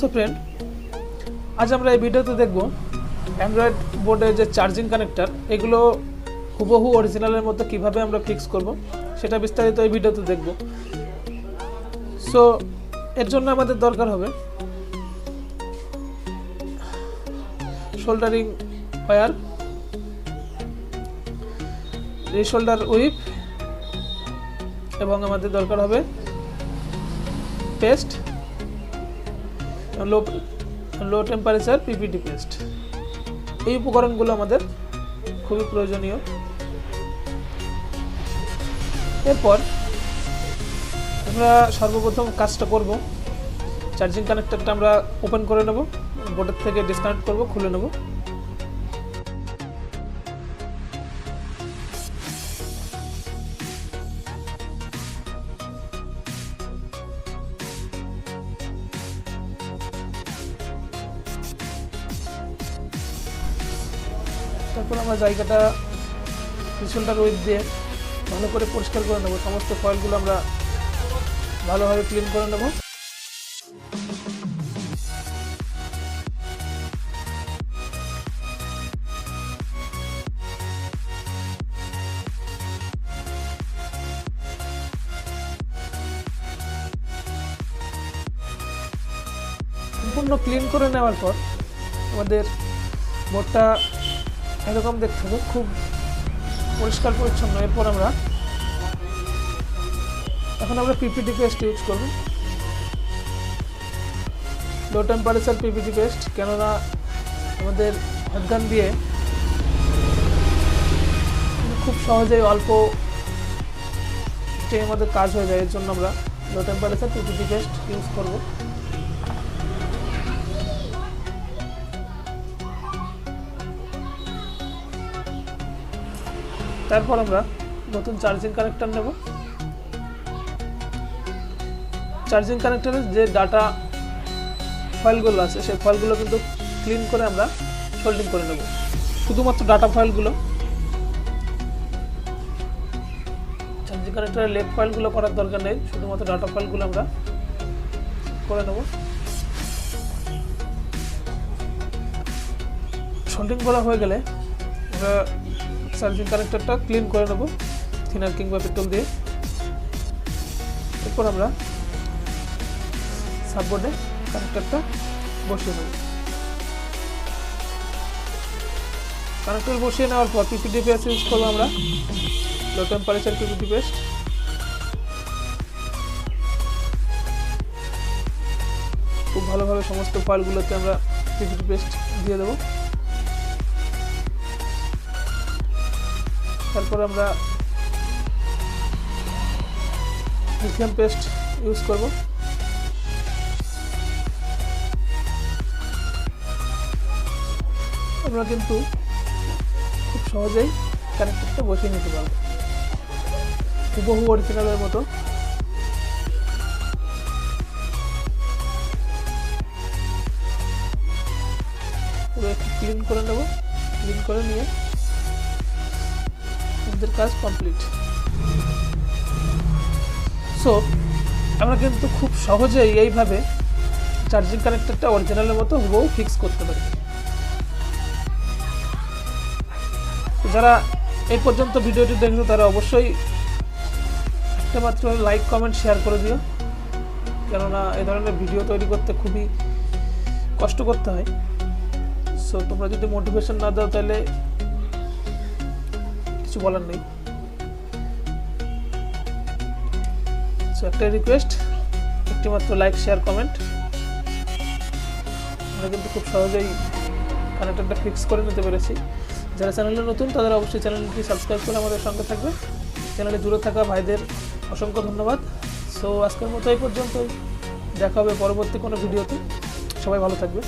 So friend, আজ আমরা এই ভিডিওতে দেখব অ্যান্ড্রয়েড বোর্ডের যে চার্জিং কানেক্টর এগুলো হুবহু অরিজিনালের মতো কিভাবে আমরা ফিক্স করব সেটা বিস্তারিত এই ভিডিওতে দেখব। সো এর জন্য আমাদের দরকার হবে সোল্ডারিং ওয়্যার, রিশোল্ডার উইপ এবং আমাদের দরকার হবে paste, low temperature PPT paste. এই উপকরণগুলো আমাদের খুবই প্রয়োজনীয়। এরপর আমরা সর্বপ্রথম কাজটা করব, চার্জিং কানেক্টরটা আমরা ওপেন করে নেব, বোর্ডের থেকে ডিসকানেক্ট করব, খুলে নেব। তারপর আমরা জায়গাটা রিশোল্ডার উইপ দিয়ে ভালো করে পরিষ্কার করে নেব, সমস্ত ফয়েলগুলো আমরা ভালোভাবে ক্লিন করে নেব। সম্পূর্ণ ক্লিন করে নেওয়ার পর আমাদের বোর্ডটা এরকম দেখতে হবে, খুব পরিষ্কার পরিচ্ছন্ন। এরপর এখন আমরা পিপিটি পেস্ট ইউজ করব, লো টেম্পারেচার পিপিটি পেস্ট, কেননা আমাদের হাতগান দিয়ে খুব সহজেই অল্প টাইমে আমাদের কাজ হয়ে যায়। এর জন্য আমরা low temperature PPT paste use করব। তারপর আমরা নতুন চার্জিং কানেক্টর নেব। চার্জিং কানেক্টরের যে ডাটা ফাইলগুলো আছে সেই ফাইলগুলো কিন্তু ক্লিন করে আমরা সোল্ডিং করে নেব। শুধুমাত্র ডাটা ফাইলগুলো, চার্জিং কানেক্টরের লেফট ফাইলগুলো করার দরকার নেই, শুধুমাত্র ডাটা ফাইলগুলো আমরা করে নেব। সোল্ডিং করা হয়ে গেলে আমরা চার্জিং কানেক্টরটা ক্লিন করে নেব থিনার কিংবা পেট্রোল দিয়ে। এরপর আমরা সাববোর্ডে কানেক্টরটা বসিয়ে নেব। কানেক্টর বসিয়ে নেওয়ার পর পিপিটি পেস্ট ইউজ করবো আমরা, লো টেম্পারেচার পিপিটি পেস্ট। খুব ভালোভাবে সমস্ত ফাইলগুলোতে আমরা পিপিটি পেস্ট দিয়ে দেবো। তারপর আমরা লিথিয়াম পেস্ট ইউজ করব। আমরা কিন্তু খুব সহজেই কানেক্টরটা বসিয়ে নিতে পারবো হুবহু অরিজিনালের মতো। একটু ক্লিন করে নেব, ক্লিন করে নিয়ে আমাদের কাজ কমপ্লিট। সো আমরা কিন্তু খুব সহজেই এইভাবে চার্জিং কানেক্টরটা অরিজিনালের মতো হুবহু ফিক্স করতে পারি। যারা এই পর্যন্ত ভিডিওটি দেখছো তারা অবশ্যই একটা মাত্র লাইক, কমেন্ট, শেয়ার করে দিও, কেননা এই ধরনের ভিডিও তৈরি করতে খুবই কষ্ট করতে হয়। সো তোমরা যদি মোটিভেশন না দাও তাহলে কিছু বলার নেই। সো একটা রিকোয়েস্ট, একটি মাত্র লাইক, শেয়ার, কমেন্ট। আমরা কিন্তু খুব সহজেই কানেক্টরটা ফিক্স করে নিতে পেরেছি। যারা চ্যানেলে নতুন তাদের অবশ্যই চ্যানেলটি সাবস্ক্রাইব করে আমাদের সঙ্গে থাকবে। চ্যানেলে জুড়ে থাকা ভাইদের অসংখ্য ধন্যবাদ। সো আজকের মতো এই পর্যন্তই, দেখা হবে পরবর্তী কোনো ভিডিওতে। সবাই ভালো থাকবে।